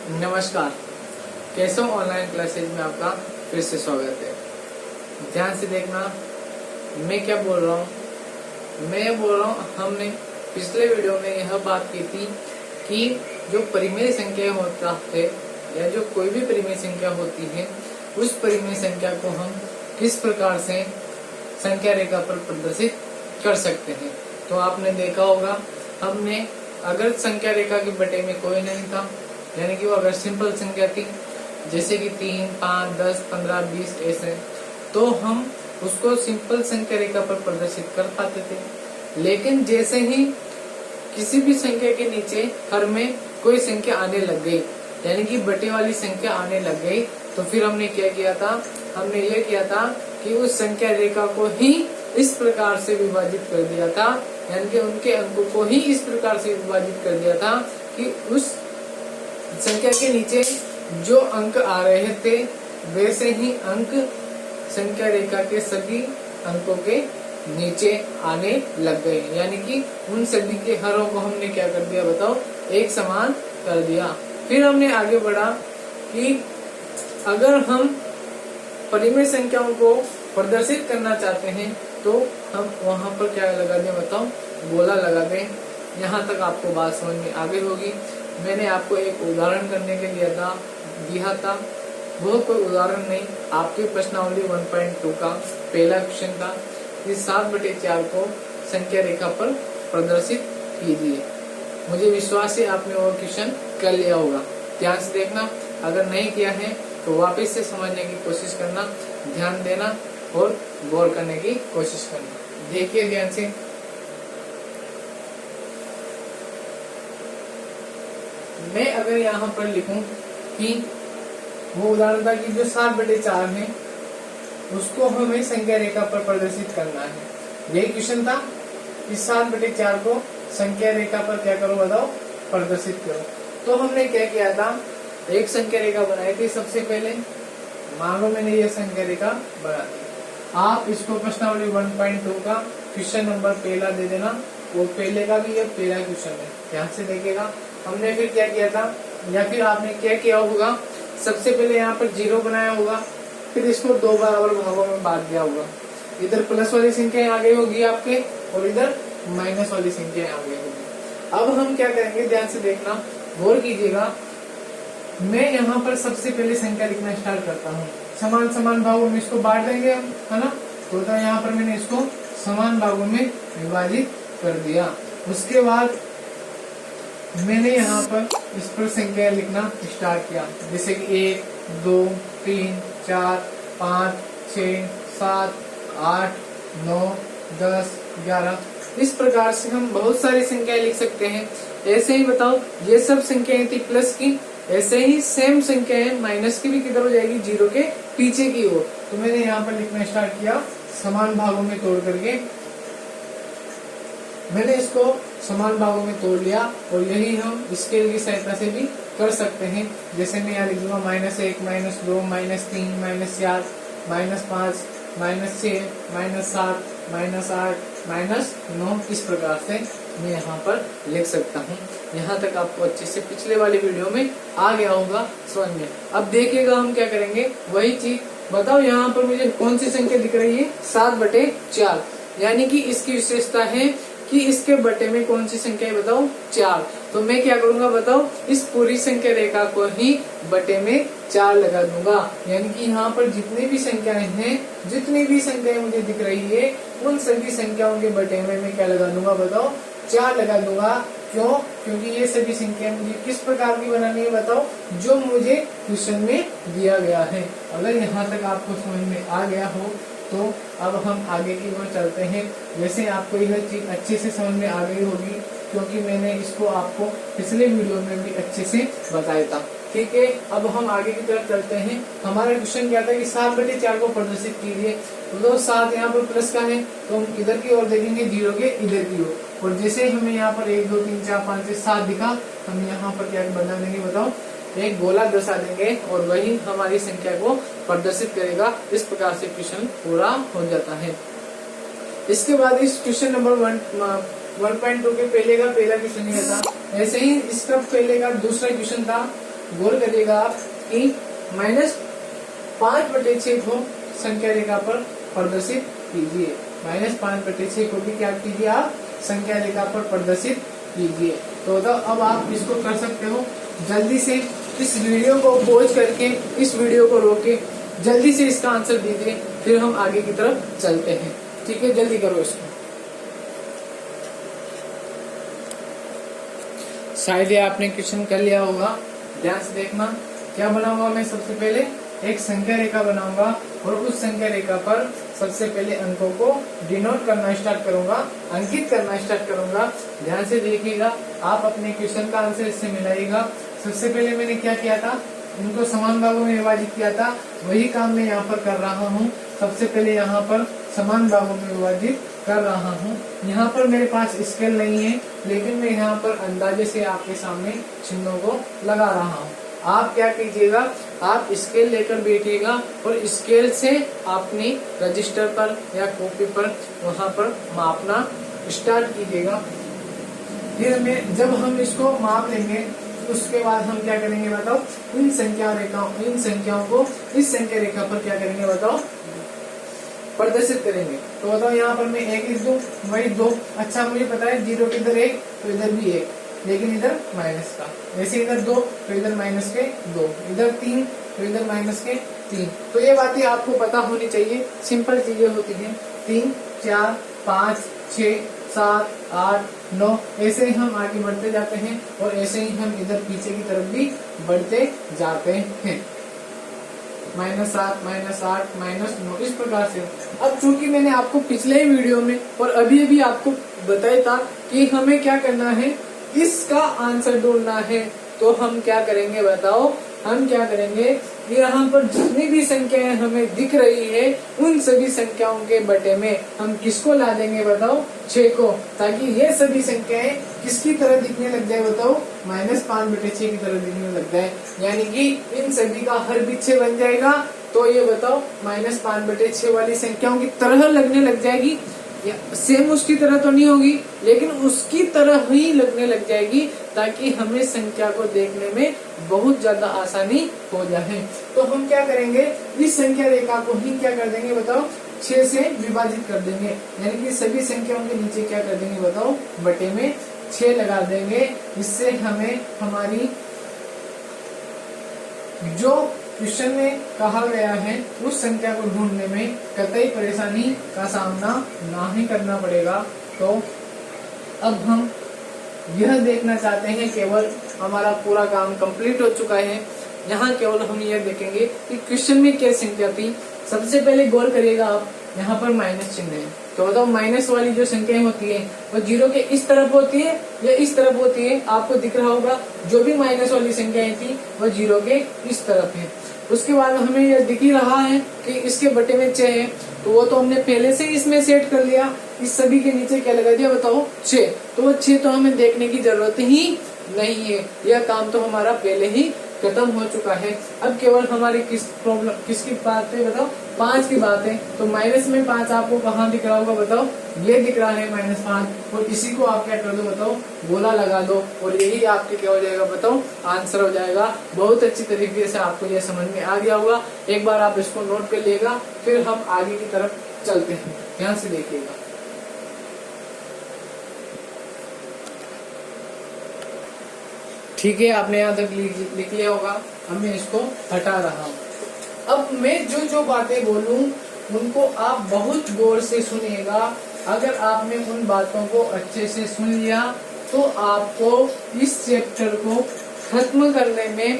नमस्कार, कैसे हो? ऑनलाइन क्लासेज में आपका फिर से स्वागत है। ध्यान से देखना, मैं क्या बोल रहा हूँ। मैं ये बोल रहा हूँ, हमने पिछले वीडियो में यह बात की थी कि जो परिमेय संख्या होता है या जो कोई भी परिमेय संख्या होती है, उस परिमेय संख्या को हम किस प्रकार से संख्या रेखा पर प्रदर्शित कर सकते हैं। तो आपने देखा होगा, हमने अगर संख्या रेखा के बटे में कोई नहीं था, यानी कि वो अगर सिंपल संख्या थी जैसे कि 3, 5, 10, 15, 20 ऐसे, तो हम उसको सिंपल संख्या रेखा पर प्रदर्शित कर पाते थे। लेकिन जैसे ही किसी भी संख्या के नीचे हर में कोई संख्या आने लग गई, यानी कि बटे वाली संख्या आने लग गई, तो फिर हमने क्या किया था, हमने ये किया था कि उस संख्या रेखा को ही इस प्रकार से विभाजित कर दिया था, यानी कि उनके अंकों को ही इस प्रकार से विभाजित कर दिया था कि उस संख्या के नीचे जो अंक आ रहे थे वैसे ही अंक संख्या रेखा के सभी अंकों के नीचे आने लग गए, यानी कि उन सभी के हरों को हमने क्या कर दिया बताओ, एक समान कर दिया। फिर हमने आगे बढ़ा कि अगर हम परिमेय संख्याओं को प्रदर्शित करना चाहते हैं तो हम वहां पर क्या लगा दें बताओ, गोला लगा दें। यहाँ तक आपको बात समझ में आ गई होगी। मैंने आपको एक उदाहरण करने के लिए दिया था, वो कोई उदाहरण नहीं, आपकी प्रश्नावली 1.2 का पहला क्वेश्चन था कि 7/4 को संख्या रेखा पर प्रदर्शित कीजिए। मुझे विश्वास है आपने वो क्वेश्चन कर लिया होगा। ध्यान से देखना, अगर नहीं किया है तो वापस से समझने की कोशिश करना, ध्यान देना और गौर करने की कोशिश करना। देखिए ध्यान से, मैं अगर यहाँ पर लिखूं कि वो उदाहरण था कि जो 7/4 है उसको हमें संख्या रेखा पर प्रदर्शित करना है। यही क्वेश्चन था कि 7/4 को संख्या रेखा पर क्या करो बताओ, प्रदर्शित करो। तो हमने क्या किया था, एक संख्या रेखा बनाई थी सबसे पहले। मान लो मैंने ये संख्या रेखा बना दी, आप इसको प्रश्नावली 1.2 का क्वेश्चन नंबर पहला दे देना, और पहले का भी ये पहला क्वेश्चन है, ध्यान से देखिएगा। हमने फिर क्या किया था, या फिर आपने क्या किया होगा, सबसे पहले यहाँ पर 0 बनाया होगा, फिर इसको 2 बराबर भागों में बांट दिया होगा। इधर प्लस वाली संख्या आ गई होगी आपके, और इधर माइनस वाली संख्या आ गई होगी। अब हम क्या करेंगे, ध्यान से देखना, गौर कीजिएगा। मैं यहाँ पर सबसे पहले संख्या लिखना स्टार्ट करता हूँ। समान समान भागों में इसको बांट देंगे हम, है ना। तो यहाँ पर मैंने इसको समान भागों में विभाजित कर दिया। उसके बाद मैंने यहाँ पर इस पर संख्या लिखना स्टार्ट किया, जैसे कि 1, 2, 3, 4, 5, 6, 7, 8, 9, 10, 11। इस प्रकार से हम बहुत सारी संख्याएं लिख सकते हैं। ऐसे ही बताओ, ये सब संख्याएं थी प्लस की, ऐसे ही सेम संख्याएं माइनस की भी किधर हो जाएगी, 0 के पीछे की ओर। तो मैंने यहाँ पर लिखना स्टार्ट किया समान भागों में तोड़ करके। मैंने इसको समान भागों में तोड़ लिया, और यही हम स्केल की सहायता से भी कर सकते हैं। जैसे मैं यहाँ लिख दूंगा -1, -2, -3, -4, -5, -6, -7, -8, -9। इस प्रकार से मैं यहाँ पर लिख सकता हूँ। यहाँ तक आपको अच्छे से पिछले वाली वीडियो में आ गया होगा समझ में। अब देखिएगा हम क्या करेंगे, वही चीज बताओ। यहाँ पर मुझे कौन सी संख्या दिख रही है, 7/4, यानी कि इसकी विशेषता है कि इसके बटे में कौन सी संख्या है बताओ, 4। तो मैं क्या करूंगा बताओ, इस पूरी संख्या रेखा को ही बटे में 4 लगा दूंगा, यानी कि यहाँ पर जितनी भी संख्याएं हैं, जितनी भी संख्याएं मुझे दिख रही है, उन सभी संख्याओं के बटे में मैं क्या लगा दूंगा बताओ, 4 लगा दूंगा। क्यों? क्योंकि ये सभी संख्या मुझे किस प्रकार की बनानी है बताओ, जो मुझे क्वेश्चन में दिया गया है। अगर यहाँ तक आपको समझ में आ गया हो तो अब हम आगे की ओर चलते हैं। वैसे आपको यह चीज अच्छे से समझ में आ गई होगी, क्योंकि मैंने इसको आपको पिछले वीडियो में भी अच्छे से बताया था। ठीक है, अब हम आगे की तरफ चलते हैं। हमारा क्वेश्चन क्या था कि 7/4 को प्रदर्शित कीजिए। तो 7 यहाँ पर प्लस का है, तो हम इधर की ओर देखेंगे, 0 के इधर की ओर। और जैसे हमें यहाँ पर 1, 2, 3, 4, 5, 6, 7 दिखा, हम यहाँ पर क्या बना देंगे बताओ, एक गोला दर्शा देंगे, और वही हमारी संख्या को प्रदर्शित करेगा। इस प्रकार से क्वेश्चन पूरा हो जाता है। इसके बाद इस क्वेश्चन नंबर 1.2 के पहले का पहला क्वेश्चन ये था। ऐसे ही इसका पहले का दूसरा क्वेश्चन था गौर करिएगा आप कि -5/6 को संख्या रेखा पर प्रदर्शित कीजिए। -5/6 को भी क्या कीजिए आप संख्या रेखा पर प्रदर्शित कीजिए। तो अब आप इसको कर सकते हो। जल्दी से इस वीडियो को पॉज करके, इस वीडियो को रोक के जल्दी से इसका आंसर दीजिए, फिर हम आगे की तरफ चलते हैं। ठीक है, जल्दी करो इसको। शायद ये आपने क्वेश्चन कर लिया होगा। ध्यान से देखना, क्या बनाऊंगा मैं? सबसे पहले एक संख्या रेखा बनाऊंगा और उस संख्या रेखा पर सबसे पहले अंकों को डिनोट करना स्टार्ट करूंगा, अंकित करना स्टार्ट करूंगा। ध्यान से देखिएगा, आप अपने क्वेश्चन का आंसर इससे मिलाइएगा। सबसे पहले मैंने क्या किया था, इनको समान भागों में विभाजित किया था, वही काम मैं यहाँ पर कर रहा हूँ। सबसे पहले यहाँ पर समान भागों में विभाजित कर रहा हूँ। यहाँ पर मेरे पास स्केल नहीं है, लेकिन मैं यहाँ पर अंदाजे से आपके सामने चिन्हों को लगा रहा हूँ। आप क्या कीजिएगा, आप स्केल लेकर बैठिएगा और स्केल से अपनी रजिस्टर पर या कॉपी पर वहाँ पर मापना स्टार्ट कीजिएगा। फिर में जब हम इसको माप लेंगे उसके बाद हम क्या करेंगे बताओ, इन संख्याओं को इस संख्या रेखा पर क्या करेंगे बताओ, प्रदर्शित करेंगे। तो बताओ यहाँ पर मैं 1 लिख दूं, वही 2। अच्छा मुझे पता है 0 के इधर 1 तो इधर भी 1, लेकिन इधर माइनस का। वैसे इधर 2 तो इधर माइनस के 2, इधर 3 तो इधर माइनस के 3। तो ये बातें आपको पता होनी चाहिए, सिंपल चीजें होती हैं। 3, 4, 5, 6, 7, 8, 9 ऐसे ही हम आगे बढ़ते जाते हैं और ऐसे ही हम इधर पीछे की तरफ भी बढ़ते जाते हैं। -7, -8, -9 इस प्रकार से। अब चूंकि मैंने आपको पिछले ही वीडियो में और अभी आपको बताया था कि हमें क्या करना है, इसका आंसर ढूंढना है। तो हम क्या करेंगे बताओ, हम क्या करेंगे, यहाँ पर जितनी भी संख्याएं हमें दिख रही है उन सभी संख्याओं के बटे में हम किसको ला देंगे बताओ, 6 को, ताकि ये सभी संख्याएं किसकी तरह दिखने लग जाए बताओ, -5/6 की तरह दिखने लग जाए। यानी कि इन सभी का हर भी 6 बन जाएगा। तो ये बताओ -5/6 वाली संख्याओं की तरह लगने लग जाएगी। सेम उसकी तरह तो नहीं होगी, लेकिन उसकी तरह ही लगने लग जाएगी, ताकि हमें संख्या को देखने में बहुत ज्यादा आसानी हो जाए। तो हम क्या करेंगे, इस संख्या रेखा को ही क्या कर देंगे बताओ, 6 से विभाजित कर देंगे। यानी कि सभी संख्याओं के नीचे क्या कर देंगे बताओ, बटे में 6 लगा देंगे। इससे हमें हमारी जो क्वेश्चन में कहा गया है उस संख्या को ढूंढने में कतई परेशानी का सामना ना ही करना पड़ेगा। तो अब हम यह देखना चाहते हैं, केवल हमारा पूरा काम कंप्लीट हो चुका है। यहाँ केवल हम यह देखेंगे कि क्वेश्चन में क्या संख्या थी। सबसे पहले गौर करिएगा आप, यहाँ पर माइनस चिन्ह है। तो बताओ माइनस वाली जो संख्याएं होती है वो 0 के इस तरफ होती है या इस तरफ होती है, आपको दिख रहा होगा। जो भी माइनस वाली संख्याएं थी वो 0 के इस तरफ है। उसके बाद हमें यह दिख ही रहा है कि इसके बटे में 6 है, तो वो तो हमने पहले से इसमें सेट कर लिया। इस सभी के नीचे क्या लगा दिया बताओ, 6। तो वो 6 तो हमें देखने की जरूरत ही नहीं है, यह काम तो हमारा पहले ही खत्म हो चुका है। अब केवल हमारी किसकी बात है बताओ, 5 की बात है। तो माइनस में 5 आपको कहाँ दिख रहा होगा बताओ, ये दिख रहा है -5, और इसी को आप क्या कर दो बताओ, गोला लगा दो, और यही आपके क्या हो जाएगा बताओ, आंसर हो जाएगा। बहुत अच्छी तरीके से आपको ये समझ में आ गया होगा। एक बार आप इसको नोट कर लिएगा, फिर हम आगे की तरफ चलते हैं। ध्यान से देखिएगा। ठीक है, आपने यहाँ तक लिख लिया होगा। अब मैं इसको हटा रहा हूँ। अब मैं जो बातें बोलूँ उनको आप बहुत गौर से सुनिएगा। अगर आपने उन बातों को अच्छे से सुन लिया तो आपको इस चैप्टर को खत्म करने में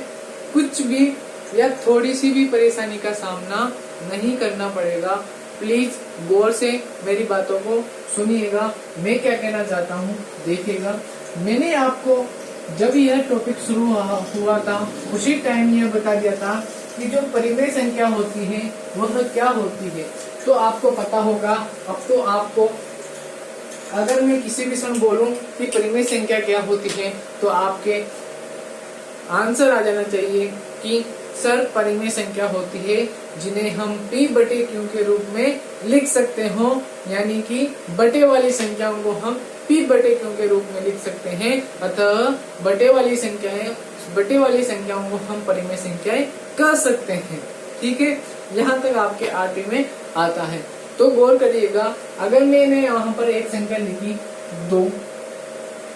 कुछ भी या थोड़ी सी भी परेशानी का सामना नहीं करना पड़ेगा। प्लीज गौर से मेरी बातों को सुनिएगा। मैं क्या कहना चाहता हूँ देखिएगा। मैंने आपको जब यह टॉपिक शुरू हुआ था उसी टाइम यह बता दिया था कि जो परिमेय संख्या होती है वह क्या होती है। तो आपको पता होगा। अब तो आपको अगर मैं किसी भी क्षण बोलूं कि परिमेय संख्या क्या होती है तो आपके आंसर आ जाना चाहिए कि सर परिमेय संख्या होती है जिन्हें हम P/Q के रूप में लिख सकते हो। यानी कि बटे वाली संख्याओं को हम P/Q के रूप में लिख सकते हैं। अतः बटे वाली संख्याएं बटे वाली संख्याओं को हम परिमेय संख्याएं कह सकते हैं। ठीक है, यहाँ तक आपके आठवीं में आता है। तो गौर करिएगा, अगर मैंने यहाँ पर एक संख्या लिखी 2,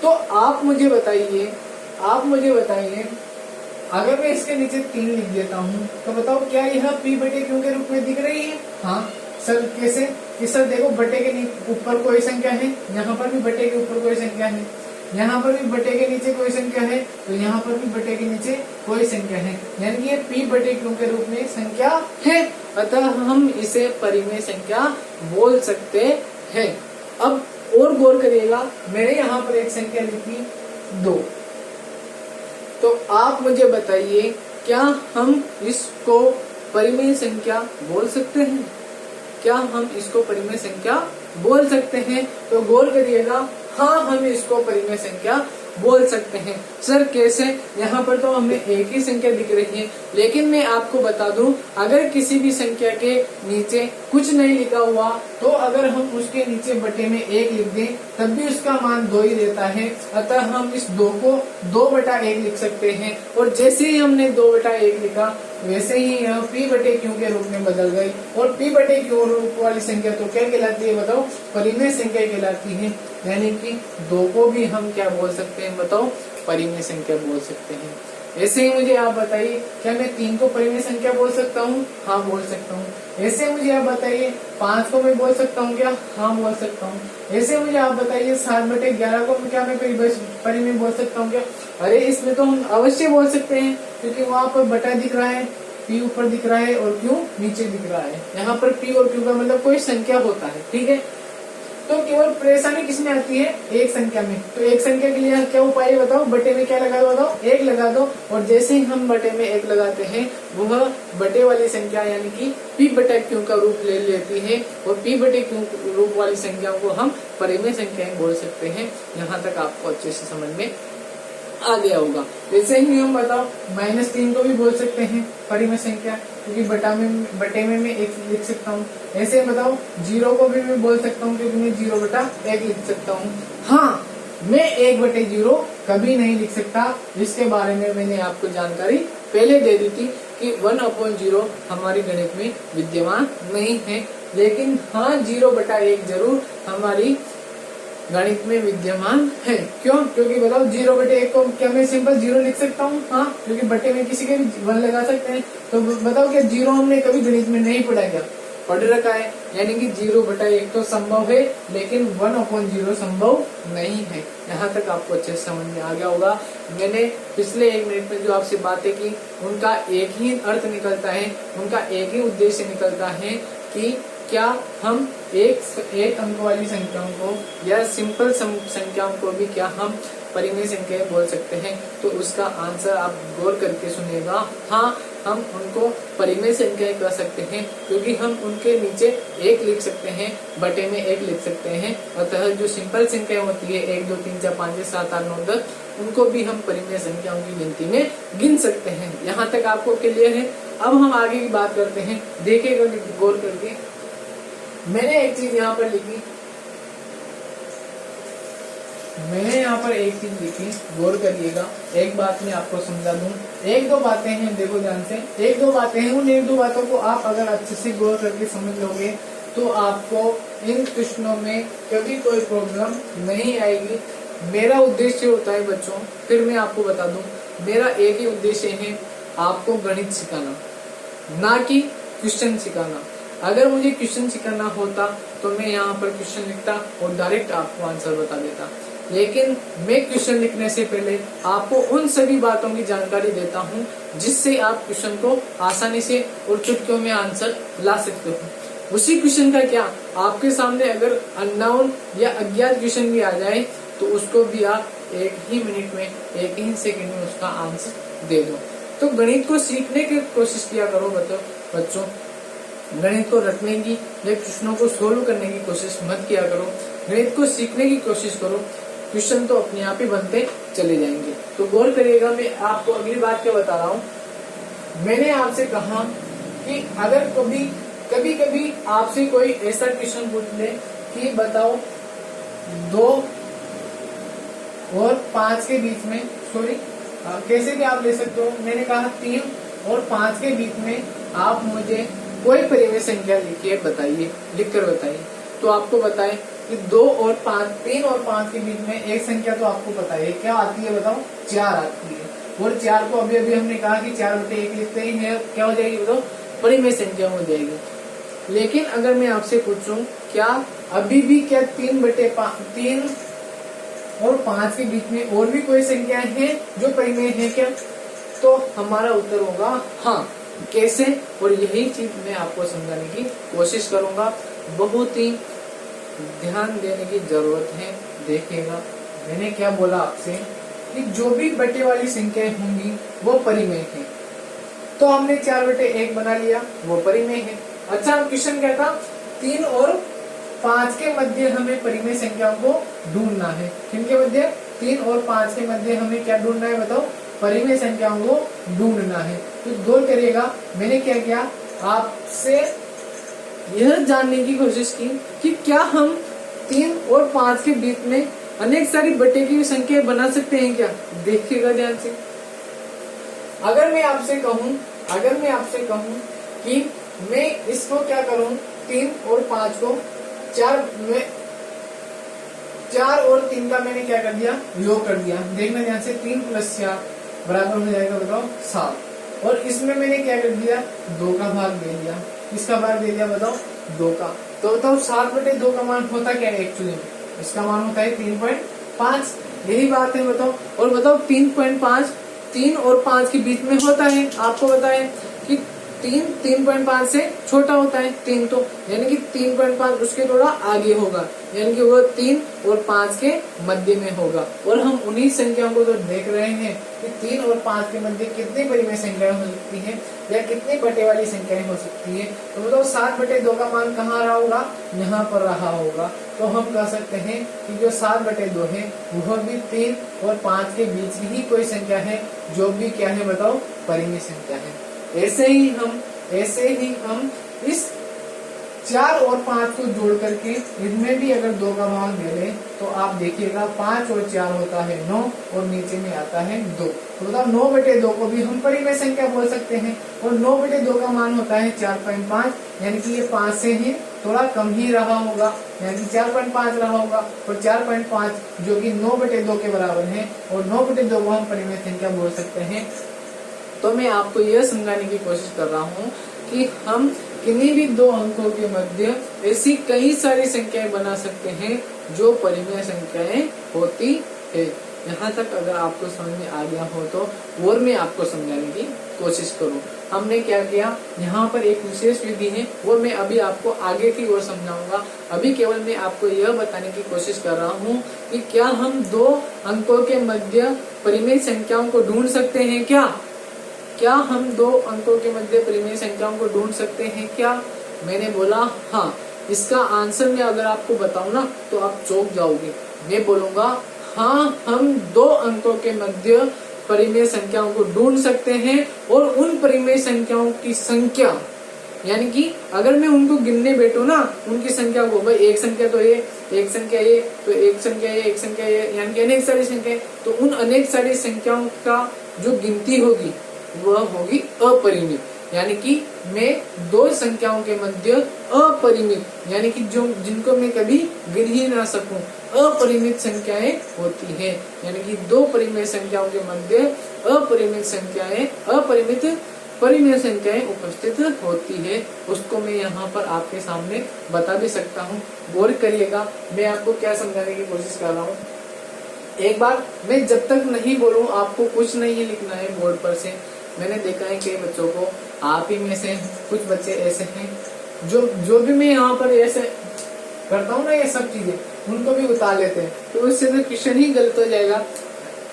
तो आप मुझे बताइए अगर मैं इसके नीचे 3 लिख देता हूँ तो बताओ क्या यह p बटे q के रूप में दिख रही है? हाँ सर, कैसे कि सर देखो बटे के ऊपर कोई संख्या है, यहाँ पर भी बटे के ऊपर कोई संख्या है, यहाँ पर भी बटे के नीचे कोई संख्या है, तो यहाँ पर भी बटे के नीचे कोई संख्या है, यानी कि ये p बटे q के रूप में संख्या है, अतः हम इसे परिमेय संख्या बोल सकते हैं। अब और गौर करिएगा, मैंने यहाँ पर एक संख्या लिखी 2, तो आप मुझे बताइए क्या हम इसको परिमेय संख्या बोल सकते हैं? क्या हम इसको परिमेय संख्या बोल सकते हैं? तो गौर करिएगा, हाँ हम इसको परिमेय संख्या बोल सकते हैं। सर कैसे? यहाँ पर तो हमें एक ही संख्या दिख रही है, लेकिन मैं आपको बता दूं, अगर किसी भी संख्या के नीचे कुछ नहीं लिखा हुआ तो अगर हम उसके नीचे बटे में 1 लिख दें तब भी उसका मान 2 ही देता है, अतः हम इस 2 को 2/1 लिख सकते हैं। और जैसे ही हमने 2/1 लिखा वैसे ही यह p बटे q के रूप में बदल गई, और p बटे q रूप वाली संख्या तो क्या कहलाती है बताओ? परिमेय संख्या कहलाती है, यानी कि 2 को भी हम क्या बोल सकते हैं बताओ? परिमेय संख्या बोल सकते हैं। ऐसे ही मुझे आप बताइए, क्या मैं 3 को परिमेय संख्या बोल सकता हूँ? हाँ बोल सकता हूँ। ऐसे मुझे आप बताइए 5 को मैं बोल सकता हूँ क्या? हाँ बोल सकता हूँ। ऐसे मुझे आप बताइए 7/11 को क्या मैं परिमेय बोल सकता हूँ क्या? अरे इसमें तो हम अवश्य बोल सकते हैं, क्योंकि वहाँ पर बटा दिख रहा है, p ऊपर दिख रहा है और q नीचे दिख रहा है। यहाँ पर p और q का मतलब कोई संख्या होता है। ठीक है, तो केवल परेशानी किसमें आती है? एक संख्या में। तो एक संख्या के लिए क्या उपाय बताओ? बटे में क्या लगा दो बताओ? 1 लगा दो, और जैसे ही हम बटे में 1 लगाते हैं वह बटे वाली संख्या यानी कि p बटे q का रूप ले लेती है, और p बटे q रूप वाली संख्याओं को हम परिमेय संख्याएं बोल सकते हैं। यहाँ तक आपको अच्छे से समझ में आ गया होगा। वैसे ही हम बताओ -3 को भी बोल सकते हैं परिमेय संख्या, क्योंकि बटे में मैं 1 लिख सकता हूँ। ऐसे बताओ 0 को भी मैं बोल सकता हूँ, क्योंकि मैं 0/1 लिख सकता हूँ। हाँ, मैं 1/0 कभी नहीं लिख सकता, जिसके बारे में मैंने आपको जानकारी पहले दे दी थी कि 1/0 हमारी गणित में विद्यमान नहीं है, लेकिन हाँ 0/1 जरूर हमारी गणित में विद्यमान है। क्यों? क्योंकि बताओ 0/1 को क्या मैं सिंपल 0 लिख सकता हूँ? हाँ, क्योंकि बटे में किसी के भी 1 लगा सकते हैं। तो बताओ क्या 0 हमने कभी गणित में नहीं पढ़ा क्या? पढ़ रखा है, यानी कि 0/1 तो संभव है, लेकिन 1/0 संभव नहीं है। यहाँ तक आपको अच्छे से समझ में आ गया होगा। मैंने पिछले 1 मिनट में जो आपसे बातें की उनका एक ही अर्थ निकलता है, उनका एक ही उद्देश्य निकलता है कि क्या हम एक अंक वाली संख्याओं को या सिंपल संख्याओं को भी क्या हम परिमेय संख्याएं बोल सकते हैं? तो उसका आंसर आप गौर करके सुनिएगा। हाँ, हम उनको परिमेय संख्याएं कह सकते हैं, क्योंकि हम उनके नीचे 1 लिख सकते हैं, बटे में 1 लिख सकते हैं। अतः जो सिंपल संख्याएं होती है 1 2 3 4 5 6 7 8 9 10, उनको भी हम परिमेय संख्याओं की गिनती में गिन सकते हैं। यहाँ तक आपको क्लियर है? अब हम आगे की बात करते हैं, देखिएगा गौर करके। मैंने एक चीज यहाँ पर लिखी, गौर करिएगा। एक बात मैं आपको समझा दूं, 1-2 बातें हैं, देखो ध्यान से, 1-2 बातें हैं। उन 1-2 बातों को आप अगर अच्छे से गौर करके समझ लोगे तो आपको इन प्रश्नों में कभी कोई प्रॉब्लम नहीं आएगी। मेरा उद्देश्य होता है बच्चों, फिर मैं आपको बता दूं, मेरा एक ही उद्देश्य है, आपको गणित सिखाना, ना कि क्वेश्चन सिखाना। अगर मुझे क्वेश्चन सिखाना होता तो मैं यहाँ पर क्वेश्चन लिखता और डायरेक्ट आपको आंसर बता देता, लेकिन मैं क्वेश्चन लिखने से पहले आपको उन सभी बातों की जानकारी देता हूँ जिससे आप क्वेश्चन को आसानी से और चुटकियों में आंसर ला सकते हो। उसी क्वेश्चन का क्या, आपके सामने अगर अननोन या अज्ञात क्वेश्चन भी आ जाए तो उसको भी आप 1 ही मिनट में, 1 ही सेकंड में उसका आंसर दे दो। तो गणित को सीखने की कोशिश किया करो बच्चों। गणित को रटने की या प्रश्नों को सोल्व करने की कोशिश मत किया करो, गणित को सीखने की कोशिश करो। क्वेश्चन तो अपने आप ही बनते चले जाएंगे। तो गौर करिएगा, मैं आपको अगली बात क्या बता रहा हूँ। मैंने आपसे कहा कि अगर कभी आपसे कोई ऐसा क्वेश्चन पूछ ले कि बताओ 2 और 5 के बीच में, कैसे भी आप ले सकते हो। मैंने कहा 3 और 5 के बीच में आप मुझे कोई परिमेय संख्या लिखिए, बताइए, लिखकर बताइए। तो आपको बताए कि 2 और 5, 3 और 5 के बीच में एक संख्या तो आपको पता है क्या आती है, बताओ, 4 आती है। और 4 को अभी अभी हमने कहा कि 4/1 लिखते ही है, क्या हो जाएगी बताओ, परिमेय संख्या हो जाएगी। लेकिन अगर मैं आपसे पूछूं क्या अभी भी क्या 3 और 5 के बीच में और भी कोई संख्या है जो परिमेय है क्या, तो हमारा उत्तर होगा हाँ। कैसे, और यही चीज मैं आपको समझाने की कोशिश करूंगा। बहुत ही ध्यान देने की जरूरत है। देखिएगा मैंने क्या बोला आपसे कि जो भी बटे वाली संख्याएं होंगी वो परिमेय है। तो हमने 4/1 बना लिया, वो परिमेय है। अच्छा, क्वेश्चन क्या था, 3 और 5 के मध्य हमें परिमेय संख्याओं को ढूंढना है। किनके मध्य, 3 और 5 के मध्य हमें क्या ढूंढना है बताओ, परिमेय संख्याओं को ढूंढना है। तो गौर करिएगा, मैंने क्या किया, आपसे यह जानने की कोशिश की कि क्या हम 3 और 5 के बीच में अनेक सारी बटे की संख्या बना सकते हैं क्या। देखिएगा ध्यान से। अगर मैं आपसे कहूं कि मैं इसको क्या करूं, 3 और 5 को 4 और 3 का मैंने क्या कर दिया, योग कर दिया। देखना ध्यान से, 3 + 4 बराबर हो जाएगा बताओ 7। और इसमें मैंने क्या कर दिया, 2 का भाग दे दिया। किसका भाग दे दिया बताओ, 2 का। तो बताओ 7/2 का मान होता क्या है एक्चुअली में, इसका मान होता है 3.5। यही बात है बताओ। और बताओ 3.5 3 और 5 के बीच में होता है। आपको पता है कि 3.5 से छोटा होता है 3, तो यानी कि 3.5 उसके थोड़ा आगे होगा, यानी कि वो 3 और 5 के मध्य में होगा। और हम उन्हीं संख्याओं को तो देख रहे हैं कि 3 और 5 के मध्य कितनी परिमेय संख्याएं हो सकती हैं या कितनी बटे वाली संख्याएं हो सकती है। तो बताओ 7/2 का मान कहाँ रहा होगा, यहाँ पर रहा होगा। तो हम कह सकते हैं कि जो 7/2 है वह भी 3 और 5 के बीच की ही कोई संख्या है, जो भी क्या है बताओ, परिमेय संख्या है। ऐसे ही हम इस 4 और 5 को जोड़ करके इनमें भी अगर 2 का भाग दे लें तो आप देखिएगा 5 और 4 होता है 9 और नीचे में आता है 2। तो बताओ 9/2 को भी हम परिमेय संख्या बोल सकते हैं। और 9/2 का मान होता है 4.5, यानी कि ये 5 से ही थोड़ा कम ही रहा होगा, यानी कि 4.5 रहा होगा। और 4.5 जो कि 9/2 के बराबर है, और 9/2 को हम परिमेय संख्या बोल सकते हैं। तो मैं आपको यह समझाने की कोशिश कर रहा हूँ कि हम किन्हीं भी 2 अंकों के मध्य ऐसी कई सारी संख्याएं बना सकते हैं जो परिमेय संख्याएं होती है। यहाँ तक अगर आपको समझ में आ गया हो तो और मैं आपको समझाने की कोशिश करूँ। हमने क्या किया, यहाँ पर एक विशेष विधि है, वो मैं अभी आपको आगे की ओर समझाऊंगा। अभी केवल मैं आपको यह बताने की कोशिश कर रहा हूँ कि क्या हम 2 अंकों के मध्य परिमेय संख्याओं को ढूंढ सकते हैं क्या हम 2 अंकों के मध्य परिमेय संख्याओं को ढूंढ सकते हैं क्या। मैंने बोला हाँ। इसका आंसर मैं अगर आपको बताऊं ना तो आप चौंक जाओगे। मैं बोलूंगा हाँ, हम 2 अंकों के मध्य परिमेय संख्याओं को ढूंढ सकते हैं। और उन परिमेय संख्याओं की संख्या, यानी कि अगर मैं उनको गिनने बैठू ना, उनकी संख्या को, भाई एक संख्या तो ये, एक संख्या ये, तो एक संख्या ये, एक संख्या ये, यानी कि अनेक सारी संख्याएं, तो उन अनेक सारी संख्याओं का जो गिनती होगी वह होगी अपरिमित। यानी कि मैं 2 संख्याओं के मध्य अपरिमित, यानी कि जो जिनको मैं कभी गिन ही ना सकूं, अपरिमित संख्याएं होती है। यानी कि 2 परिमेय संख्याओं के मध्य अपरिमित संख्याएं, अपरिमित परिमेय संख्याएं उपस्थित होती है। उसको मैं यहाँ पर आपके सामने बता भी सकता हूँ। गौर करिएगा, मैं आपको क्या समझाने की कोशिश कर रहा हूँ। एक बार मैं जब तक नहीं बोलूं आपको कुछ नहीं लिखना है बोर्ड पर से। मैंने देखा है कई बच्चों को, आप ही में से कुछ बच्चे ऐसे हैं जो भी मैं यहाँ पर ऐसे करता हूँ ना, ये सब चीजें उनको भी उतार लेते हैं, तो उससे तो क्वेश्चन ही गलत हो जाएगा।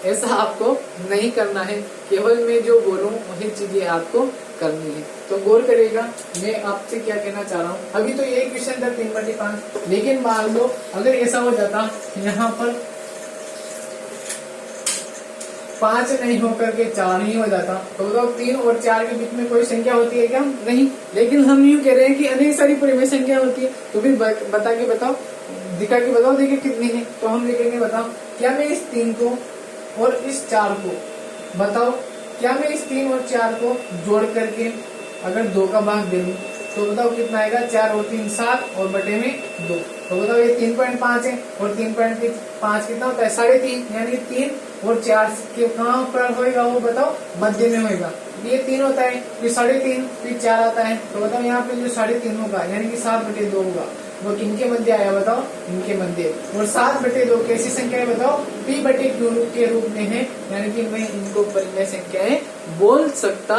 ऐसा आपको नहीं करना है, केवल मैं जो बोलूँ वही चीजें आपको करनी है। तो गौर करिएगा, मैं आपसे क्या कहना चाह रहा हूँ। अभी तो ये क्वेश्चन था 3/5, लेकिन मान लो अगर ऐसा हो जाता यहाँ पर 5 नहीं होकर के 4 ही हो जाता, तो बताओ 3 और 4 के बीच में कोई संख्या होती है क्या? नहीं। लेकिन हम यूँ कह रहे हैं कि अनेक सारी परिमेय संख्या होती है। तो भी बता के बताओ, दिखा के बताओ, देखिए कितनी है। तो हम लिखेंगे, बताओ क्या मैं इस 3 को और इस 4 को बताओ क्या मैं इस 3 और 4 को जोड़ करके अगर 2 का भाग दे दूं तो बताओ कितना आएगा, 4 और 3 7 और बटे में 2। तो बताओ ये 3.5 है और 3.5 कितना होता है, 3.5, यानी 3 और 4 के कहाँ पर होएगा वो बताओ, मध्य में होएगा। ये 3 होता है, ये 3.5, फिर 4 आता है, तो बताओ यहाँ पे जो 3.5 होगा यानी कि 7/2 होगा, वो किनके मध्य आया बताओ, इनके मध्य। और 7/2 कैसी संख्या है बताओ, p/q के रूप में है, यानी कि मैं इनको परिमेय संख्याएं बोल सकता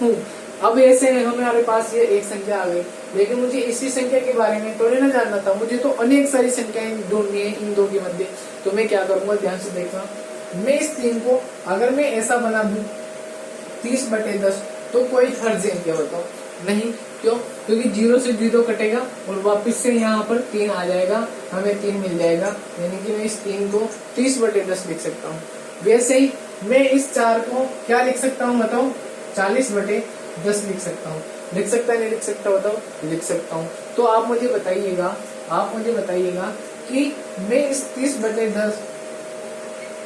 हूँ। अब ऐसे हमारे पास ये एक संख्या आ गई, लेकिन मुझे इसी संख्या के बारे में थोड़ी ना जानना था, मुझे तो अनेक सारी संख्याएं ढूंढनी है इन दो के मध्य। तो मैं क्या करूंगा, ध्यान से देखना, मैं इस 3 को अगर मैं ऐसा बना दूं 30/10 तो कोई हर्ज है क्या बताओ, नहीं। क्यों, क्योंकि 0 से 0 कटेगा और वापस से यहाँ पर 3 आ जाएगा, हमें 3 मिल जाएगा, यानी कि मैं इस 3 को 30/10 लिख सकता हूँ। वैसे ही मैं इस 4 को क्या लिख सकता हूँ बताओ, 40/10 लिख सकता हूँ। लिख सकता है नहीं लिख सकता बताओ, लिख सकता हूँ। तो आप मुझे बताइएगा कि मैं इस 30/10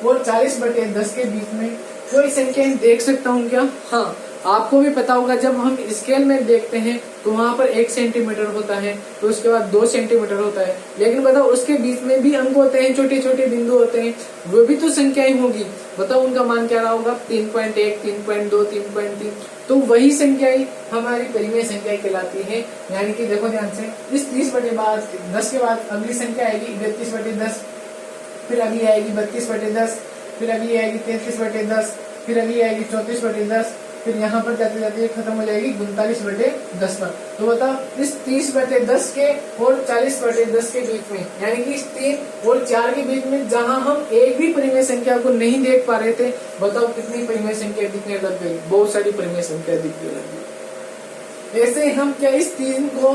और 40/10 के बीच में कोई संख्या देख सकता हूँ क्या? हाँ, आपको भी पता होगा जब हम स्केल में देखते हैं तो वहां पर 1 सेंटीमीटर होता है, तो उसके बाद 2 सेंटीमीटर होता है, लेकिन बताओ उसके बीच में भी अंक होते हैं, छोटे छोटे बिंदु होते हैं, वो भी तो संख्याएं होगी। बताओ उनका मान क्या रहा होगा, 3.1, 3.2, 3.3। तो वही संख्याएं हमारी परिमेय संख्या कहलाती है। यानी कि देखो ध्यान से, इस 30/10 के बाद अगली संख्या आएगी 32/10, फिर अगली आएगी 32/10, फिर अगली आएगी 33/10, फिर अगली आएगी 34/10, फिर यहाँ पर जाते जाते खत्म हो जाएगी 39/10 पर। तो बताओ इस 30/10 के और 40/10 के बीच में, यानी कि इस 3 और 4 के बीच में जहाँ हम एक भी परिमेय संख्या को नहीं देख पा रहे थे, बताओ कितनी परिमेय संख्या दिखने लग गई, बहुत सारी परिमेय संख्या दिखने लगी। ऐसे हम क्या इस 3 को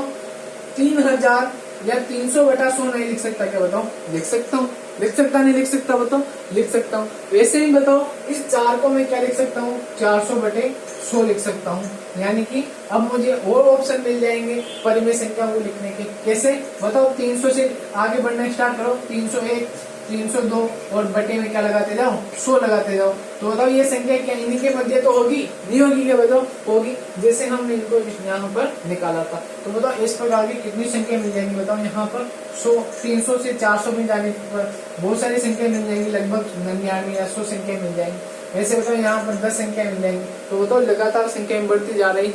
3000 या 300/100 नहीं लिख सकता क्या बताओ, लिख सकता हूँ। लिख सकता नहीं लिख सकता बताओ, लिख सकता हूँ। वैसे ही बताओ इस 4 को मैं क्या लिख सकता हूँ, 400/100 लिख सकता हूँ। यानी कि अब मुझे और ऑप्शन मिल जाएंगे परिमेय संख्या को लिखने के। कैसे बताओ, 300 से आगे बढ़ना स्टार्ट करो, 301, 302 और बटे में क्या लगाते जाओ, 100 लगाते जाओ। तो बताओ ये संख्या क्या इन्हीं के मध्य तो होगी, नहीं होगी क्या बताओ, होगी। जैसे हमने इनको यहाँ पर निकाला था, तो बताओ इस प्रकार की कितनी संख्या मिल जाएंगी बताओ, यहाँ पर 100, 300 से 400 में जाने पर बहुत सारी संख्या मिल जाएंगी, लगभग 99 या 100 संख्या मिल जाएंगी। ऐसे बताओ यहाँ पर 10 संख्या मिल जाएंगी। तो बताओ लगातार संख्याएं बढ़ती जा रही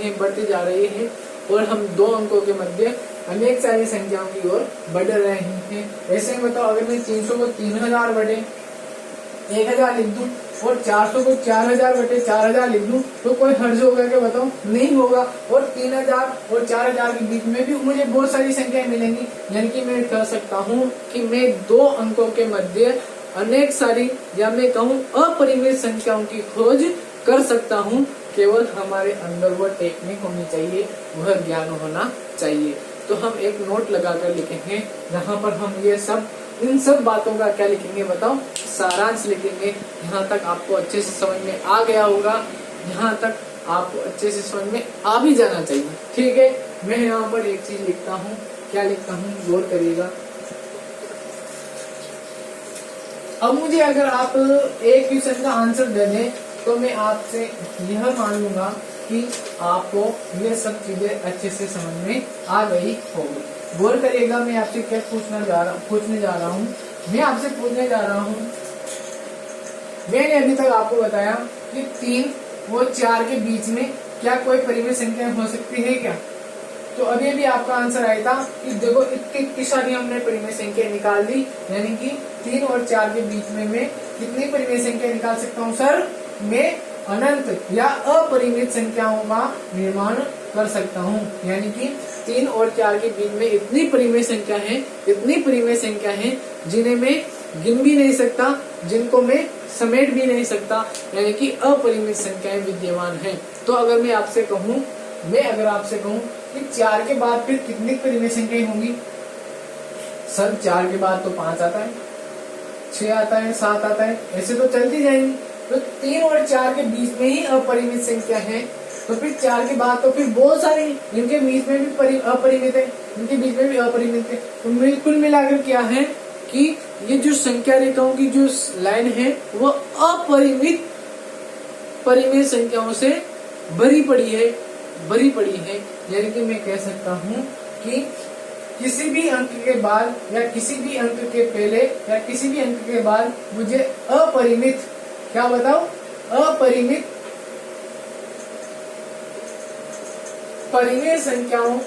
है और हम 2 अंकों के मध्य अनेक सारी संख्याओं की ओर बढ़ रहे हैं। ऐसे में बताओ अगर मैं 300 को 3000/1000 लिख दूं और 400 को 4000/4000 लिख दूं तो कोई हर्ज होगा क्या बताओ, नहीं होगा। और 3000 और 4000 के बीच में भी मुझे बहुत सारी संख्याएं मिलेंगी। यानी कि मैं कह सकता हूँ कि मैं 2 अंकों के मध्य अनेक सारी या मैं कहूँ अपरिमित संख्याओं की खोज कर सकता हूँ। केवल हमारे अंदर वह टेक्निक होनी चाहिए, वह ज्ञान होना चाहिए। तो हम एक नोट लगाकर लिखेंगे जहाँ पर हम ये सब इन सब बातों का क्या लिखेंगे बताओ, सारांश लिखेंगे। यहाँ तक आपको अच्छे से समझ में आ गया होगा, यहाँ तक आपको अच्छे से समझ में आ भी जाना चाहिए। ठीक है, मैं यहाँ पर एक चीज लिखता हूँ, क्या लिखता हूँ गौर करिएगा। अब मुझे अगर आप एक क्वेश्चन का आंसर दे दें तो मैं आपसे यह मान लूंगा कि आपको ये सब चीजें अच्छे से समझ में आ गई होगी। गौर करिएगा, मैं आपसे क्या पूछने जा रहा हूँ। मैं आपसे पूछने जा रहा हूँ, मैंने अभी तक आपको बताया कि 3 और 4 के बीच में क्या कोई परिमेय संख्या हो सकती है क्या। तो अभी भी आपका आंसर आया था कि देखो इतनी सारी हमने परिमेय संख्या निकाल दी, यानी कि 3 और 4 के बीच में मैं कितनी परिमेय संख्या निकाल सकता हूँ सर, मैं अनंत या अपरिमित संख्याओं का निर्माण कर सकता हूँ। यानी कि 3 और 4 के बीच में इतनी परिमेय संख्या है जिन्हें मैं गिन भी नहीं सकता, जिनको मैं समेट भी नहीं सकता, यानी कि अपरिमित संख्याएं विद्यमान हैं। तो अगर मैं आपसे कहूँ कि 4 के बाद फिर कितनी परिमेय संख्याएं होंगी सर, 4 के बाद तो 5 आता है, 6 आता है, 7 आता है, ऐसे तो चलती जाएंगी। तो 3 और 4 के बीच में ही अपरिमित संख्या है, तो फिर 4 के बाद तो फिर बहुत सारी इनके बीच में भी अपरिमित है, इनके बीच में भी अपरिमित है। तो बिल्कुल मिलाकर क्या है कि ये जो संख्या रेखाओं की जो लाइन है वो अपरिमित परिमेय संख्याओं से भरी पड़ी है, भरी पड़ी है। यानी कि मैं कह सकता हूँ कि किसी भी अंक के बाद या किसी भी अंक के पहले या किसी भी अंक के बाद मुझे अपरिमित, क्या बताओ, अपरिमित परिमेय संख्याओं,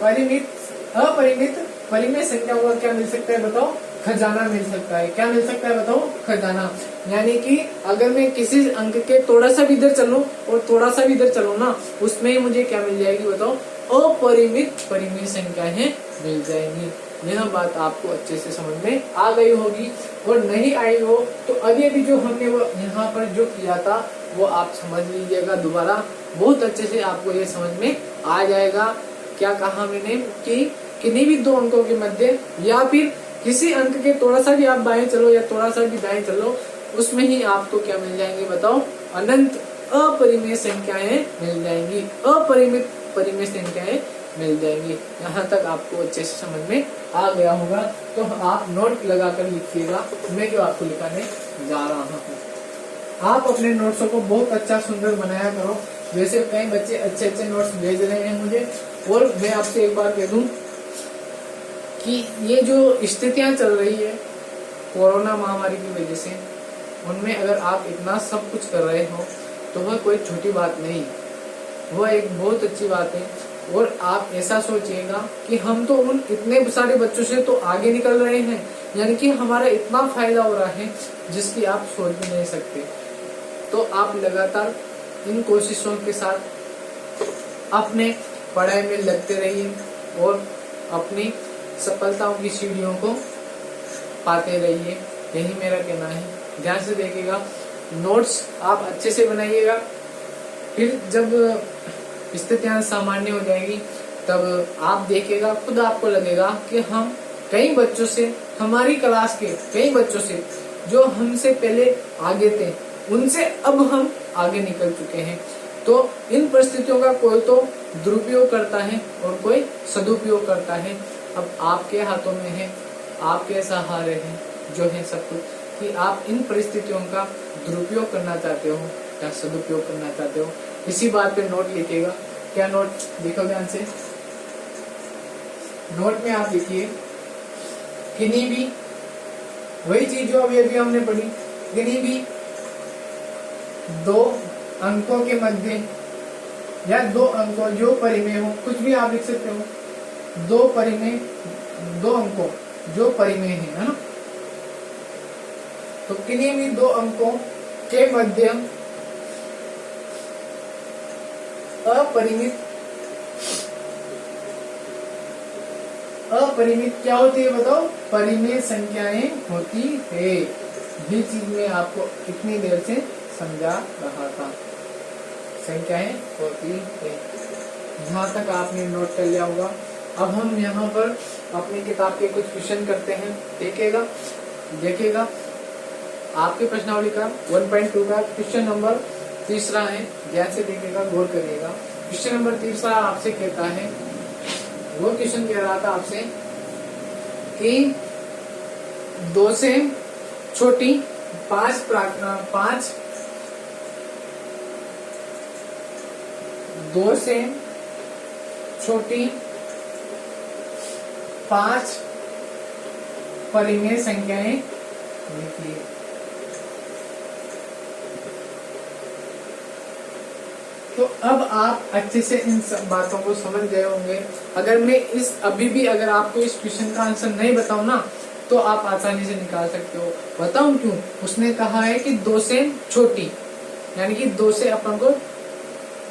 अपरिमित परिमेय संख्याओं का क्या मिल सकता है बताओ, खजाना मिल सकता है। क्या मिल सकता है बताओ, खजाना। यानी कि अगर मैं किसी अंक के थोड़ा सा भी इधर चलूं और थोड़ा सा भी इधर चलूं ना, उसमें ही मुझे क्या मिल जाएगी बताओ, अपरिमित परिमेय संख्याएं मिल जाएंगी। यह बात आपको अच्छे से समझ में आ गई होगी, और नहीं आई हो तो अभी जो हमने वो यहाँ पर जो किया था वो आप समझ लीजिएगा दोबारा, बहुत अच्छे से आपको ये समझ में आ जाएगा। क्या कहा मैंने कि किन्हीं भी दो अंकों के मध्य या फिर किसी अंक के थोड़ा सा भी आप बाएं चलो या थोड़ा सा भी दाएं चलो, उसमें ही आपको क्या मिल जाएंगे बताओ, अनंत अपरिमेय संख्याएं मिल जाएंगी, अपरिमित परिमेय संख्याएं मिल जाएंगी। यहाँ तक आपको अच्छे से समझ में आ गया होगा, तो आप नोट लगाकर लिखिएगा, मैं जो आपको लिखाने जा रहा हूँ। आप अपने नोट्सों को बहुत अच्छा सुंदर बनाया करो। वैसे कई बच्चे अच्छे अच्छे नोट्स भेज रहे हैं मुझे, और मैं आपसे एक बार कह दूं कि ये जो स्थितियां चल रही है कोरोना महामारी की वजह से, उनमें अगर आप इतना सब कुछ कर रहे हो तो वह कोई छोटी बात नहीं, वह एक बहुत अच्छी बात है। और आप ऐसा सोचिएगा कि हम तो उन इतने सारे बच्चों से तो आगे निकल रहे हैं, यानी कि हमारा इतना फायदा हो रहा है जिसकी आप सोच भी नहीं सकते। तो आप लगातार इन कोशिशों के साथ अपने पढ़ाई में लगते रहिए और अपनी सफलताओं की सीढ़ियों को पाते रहिए, यही मेरा कहना है। ध्यान से देखिएगा, नोट्स आप अच्छे से बनाइएगा, फिर जब स्थितियां सामान्य हो जाएगी तब आप देखिएगा, खुद आपको लगेगा कि हम कई बच्चों से, हमारी क्लास के कई बच्चों से जो हमसे पहले आगे थे, उनसे अब हम आगे निकल चुके हैं। तो इन परिस्थितियों का कोई तो दुरुपयोग करता है और कोई सदुपयोग करता है। अब आपके हाथों में है, आपके सहारे है जो है सब कुछ, कि आप इन परिस्थितियों का दुरुपयोग करना चाहते हो या सदुपयोग करना चाहते हो। इसी बात पे नोट लिखिएगा। क्या नोट, देखो ध्यान से, नोट में आप लिखिए किन्हीं भी, वही चीज जो अभी अभी हमने पढ़ी, किन्हीं भी दो अंकों के मध्य या दो अंकों जो परिमेय हो, कुछ भी आप लिख सकते हो, दो परिमेय, दो अंकों जो परिमेय है ना, तो किन्हीं भी दो अंकों के मध्य अपरिमित क्या होती है बताओ, परिमेय संख्याएं होती है। ये चीज मैं आपको इतनी देर से समझा रहा था, संख्याएं होती है। यहाँ तक आपने नोट कर लिया होगा। अब हम यहाँ पर अपनी किताब के कुछ क्वेश्चन करते हैं, देखिएगा आपके प्रश्नावली का 1.2 का क्वेश्चन नंबर 3 है। ध्यान से देखिएगा, गौर करिएगा। क्वेश्चन नंबर 3 आपसे कहता है, वो क्वेश्चन कह रहा था आपसे कि 2 से छोटी 5 2 से छोटी 5 परिमेय संख्याएं लिखिए। तो अब आप अच्छे से इन सब बातों को समझ गए होंगे। अगर मैं अभी भी अगर आपको इस क्वेश्चन का आंसर नहीं बताऊं ना, तो आप आसानी से निकाल सकते हो। बताऊं क्यों? उसने कहा है कि 2 से छोटी, यानी कि 2 से अपन को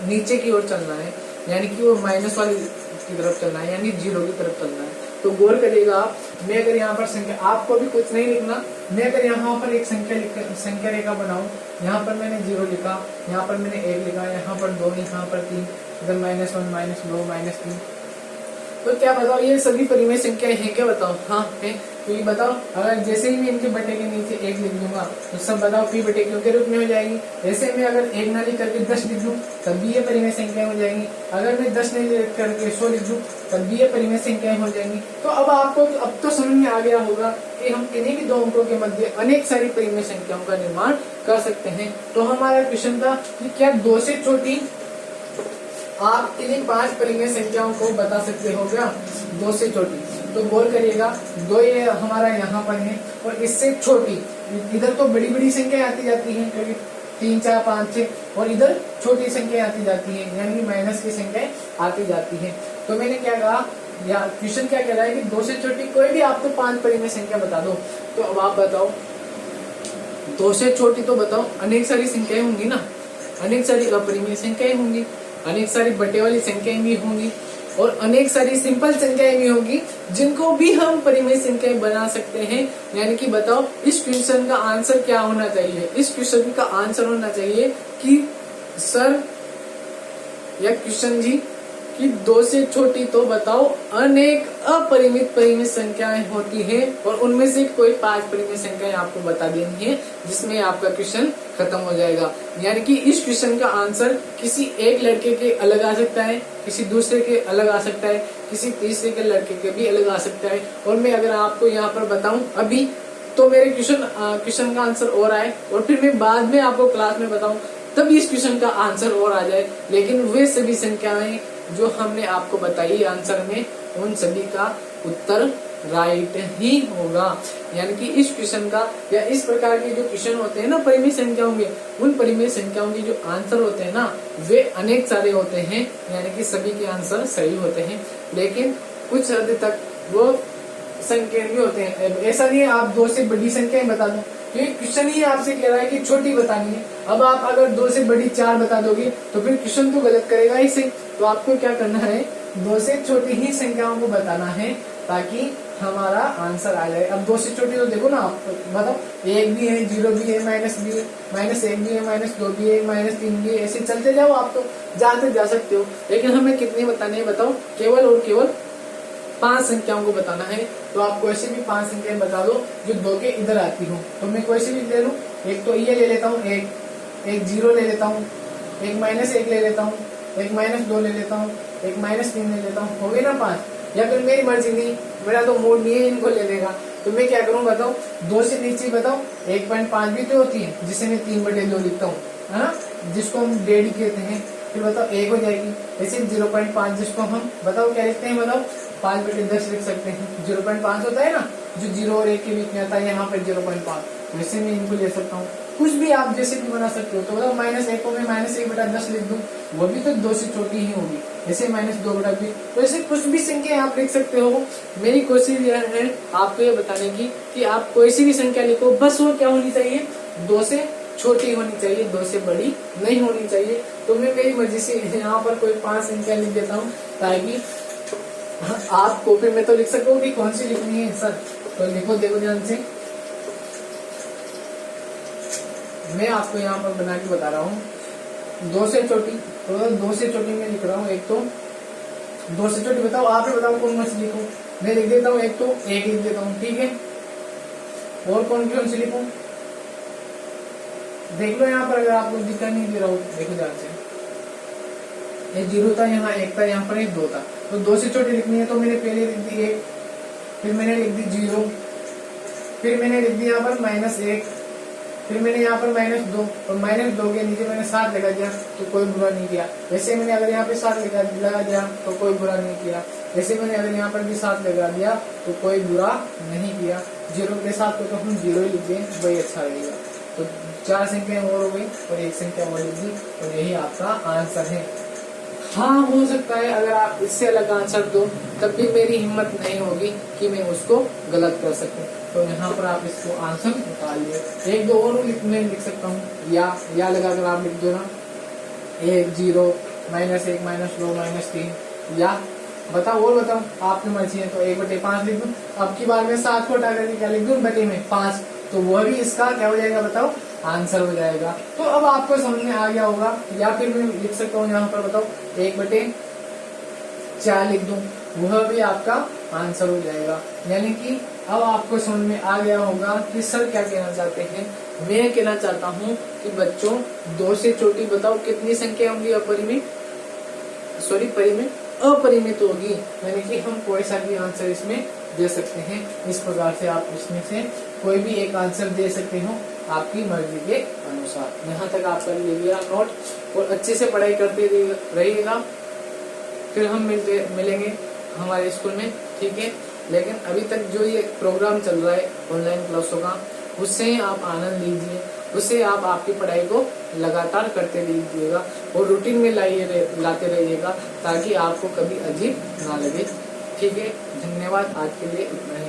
नीचे की ओर चलना है, यानी कि वो माइनस वाली की तरफ चलना है, यानी 0 की तरफ चलना है। तो गौर करिएगा आप, मैं अगर यहाँ पर संख्या, आपको भी कुछ नहीं लिखना, मैं अगर यहाँ पर एक संख्या रेखा बनाऊं, यहाँ पर मैंने 0 लिखा, यहाँ पर मैंने 1 लिखा, यहाँ पर 2, यहाँ पर 3, इधर -1, -2, -3, तो क्या बताओ ये सभी परिमेय संख्याएं हैं क्या? बताओ हाँ है। तो ये बताओ अगर जैसे ही मैं इनके बटे के नीचे 1 लिख दूंगा तो सब बताओ p बटे q के रूप में हो जाएगी। ऐसे में अगर 1 ना लिख करके 10 लिख दूं तब भी ये परिमेय संख्याएं हो जाएंगी। अगर मैं 10 नहीं लिख करके 100 लिख दूं तब भी ये परिमेय संख्याएं हो जाएंगी। तो अब आपको अब तो समझ में आ गया होगा कि हम किन्हीं भी दो अंकों के मध्य अनेक सारी परिमेय संख्याओं का निर्माण कर सकते हैं। तो हमारा क्वेश्चन था कि क्या 2 से छोटी आप इन्हीं 5 परिमेय संख्याओं को बता सकते हो क्या? 2 से छोटी तो गौर करिएगा 2 ये हमारा यहाँ पर है और इससे छोटी इधर तो बड़ी बड़ी संख्या आती जाती है क्योंकि 3 4 5 6 और इधर छोटी संख्या आती जाती है यानी माइनस की संख्याएं आती जाती है। तो मैंने क्या कहा या क्वेश्चन क्या कह रहा है कि 2 से छोटी कोई भी आप तो 5 परिमेय संख्या बता दो। तो अब आप बताओ 2 से छोटी तो बताओ अनेक सारी संख्याएं होंगी ना, अनेक सारी अपरिमेय संख्याएं होंगी, अनेक सारी बटे वाली संख्याएं भी होंगी और अनेक सारी सिंपल संख्याएं भी होंगी जिनको भी हम परिमेय संख्याएं बना सकते हैं। यानी कि बताओ इस क्वेश्चन का आंसर क्या होना चाहिए? इस क्वेश्चन का आंसर होना चाहिए कि सर या क्वेश्चन जी कि 2 से छोटी तो बताओ अनेक अपरिमित परिमेय संख्याएं होती है और उनमें से कोई 5 परिमेय संख्याएं आपको बता देनी है जिसमें आपका क्वेश्चन खत्म हो जाएगा। यानी कि इस क्वेश्चन का आंसर किसी एक लड़के के अलग आ सकता है, किसी दूसरे के अलग आ सकता है, किसी तीसरे के लड़के के भी अलग आ सकता है। और मैं अगर आपको यहाँ पर बताऊं अभी तो मेरे क्वेश्चन का आंसर और आए और फिर मैं बाद में आपको क्लास में बताऊं तब इस क्वेश्चन का आंसर और आ जाए। लेकिन वे सभी संख्याएं जो हमने आपको बताई आंसर में उन सभी का उत्तर राइट ही होगा। यानी कि इस क्वेश्चन का या इस प्रकार के जो क्वेश्चन होते हैं ना परिमेय संख्याओं के, उन परिमेय संख्याओं के जो आंसर होते हैं ना वे अनेक सारे होते हैं। यानी कि सभी के आंसर सही होते हैं लेकिन कुछ हद तक वो संकीर्ण भी होते हैं। ऐसा नहीं है आप 2 से बड़ी संख्याएं बता दो क्योंकि क्वेश्चन ही आपसे कह रहा है कि छोटी बतानी है। अब आप अगर 2 से बड़ी 4 बता दोगे तो फिर क्वेश्चन तो गलत करेगा ही सही। तो आपको क्या करना है 2 से छोटी ही संख्याओं को बताना है ताकि हमारा आंसर आ जाए। अब 2 से छोटी तो देखो ना आप बताओ 1 भी है, 0 भी है, माइनस भी है, -1 भी है, -2 भी है, -3 भी है, ऐसे चलते जाओ आप तो जहाँ तक जा सकते हो। लेकिन हमें कितनी बतानी है बताओ? केवल और केवल 5 संख्याओं को बताना है। तो आप कोई सी भी 5 संख्याएं बता दो जो 2 के इधर आती हो। तो मैं कोई सी भी ले लूं, एक तो ये ले लेता हूँ, एक 0 ले लेता हूँ, एक -1 ले लेता हूँ, एक -2 ले लेता हूँ, एक -3 ले लेता हूँ, हो गए ना 5। या फिर मेरी मर्जी नहीं, मेरा तो मूड नहीं है इनको लेने का तो मैं क्या करूँ बताओ? 2 से नीचे बताओ 1.5 भी तो होती है जिसे मैं 3/2 लिखता हूँ, है ना, जिसको हम 1.5 कहते हैं। फिर बताओ 1 हो जाएगी। ऐसे 0.5 जिसको हम बताओ क्या लिखते हैं? बताओ 5/10 लिख सकते हैं। 0.5 होता है ना जो 0 और 1 के बीच में आता है, यहाँ पर 0.5। वैसे मैं इनको ले सकता हूँ, कुछ भी आप जैसे भी बना सकते हो। तो बताओ -1 को मैं -1/10 लिख दूं, वो भी तो 2 से छोटी ही होगी। ऐसे -2/20, तो ऐसे कुछ भी संख्या आप लिख सकते हो। मेरी कोशिश यह है आपको ये बताने की कि आप कोई सी भी संख्या लिखो, बस वो क्या होनी चाहिए? 2 से छोटी होनी चाहिए, 2 से बड़ी नहीं होनी चाहिए। तो मैं मेरी मर्जी से यहाँ पर कोई 5 संख्या लिख देता हूँ ताकि आप कॉपी में तो लिख सको कि कौन सी लिखनी है सर। तो लिखो, देखो ध्यान से, मैं आपको यहाँ पर बना के बता रहा हूँ 2 से छोटी। तो 2 से छोटी में लिख रहा हूँ, एक तो 2 से छोटी बताओ, आप ही बताओ कौन सी लिखूं? मैं लिख देता हूँ, एक तो 1 लिख देता हूँ, ठीक है। और कौन सी लिखूं? देख लो यहाँ पर, अगर आपको दिखाई नहीं दे रहा हो देखो ध्यान से, ये 0 था, यहाँ 1 था, यहाँ पर 2 था। तो 2 से छोटी लिखनी है तो मैंने पहले लिख दी 1, फिर मैंने लिख दी 0, फिर मैंने लिख दी यहाँ पर -1, फिर मैंने यहाँ पर -2 और -2 के नीचे मैंने 7 लगा दिया तो कोई बुरा नहीं किया। वैसे मैंने अगर यहाँ पे 7 लगा दिया तो कोई बुरा नहीं किया। वैसे मैंने अगर यहाँ पर भी 7 लगा दिया तो कोई बुरा नहीं किया। 0 के साथ तो हम 0 ही लिख दें, वही अच्छा लगेगा। तो 4 संख्या और हो गई और 1 संख्या और लिख दी और यही आपका आंसर है। हाँ, हो सकता है अगर आप इससे अलग आंसर दो तब भी मेरी हिम्मत नहीं होगी कि मैं उसको गलत कर सकूं। तो यहाँ पर आप इसको आंसर निकालिए। 1 2 और लिख सकता हूँ, या लगा कर आप लिख दो ना, 1 0 -1 -2 -3, या बताओ और बताओ आपकी मर्जी है। तो 1/5 लिख दूं। अब की बार में 7 को हटा करके क्या लिख दूं? बटे में 5, तो वह भी इसका क्या हो जाएगा बताओ? आंसर हो जाएगा। तो अब आपको समझ में आ गया होगा। या फिर मैं लिख सकता हूँ यहाँ पर बताओ 1/4 लिख दूं। वह भी आपका आंसर हो जाएगा। यानी कि अब आपको समझ में आ गया होगा कि सर क्या कहना चाहते हैं। मैं कहना चाहता हूँ कि बच्चों 2 से छोटी बताओ कितनी संख्या होंगी अपरिमित, सॉरी परिमित, अपरिमित होगी। यानी कि हम कोई सा भी आंसर इसमें दे सकते हैं। इस प्रकार से आप इसमें से कोई भी एक आंसर दे सकते हो आपकी मर्जी के अनुसार। यहाँ तक आप कर लीजिएगा नोट और अच्छे से पढ़ाई करते रहिएगा। फिर हम मिलेंगे हमारे स्कूल में, ठीक है। लेकिन अभी तक जो ये प्रोग्राम चल रहा है ऑनलाइन क्लासों का, उससे आप आनंद लीजिए, उससे आप आपकी पढ़ाई को लगातार करते रहिएगा और रूटीन में लाते रहिएगा ताकि आपको कभी अजीब ना लगे, ठीक है। धन्यवाद, आज के लिए इतना ही।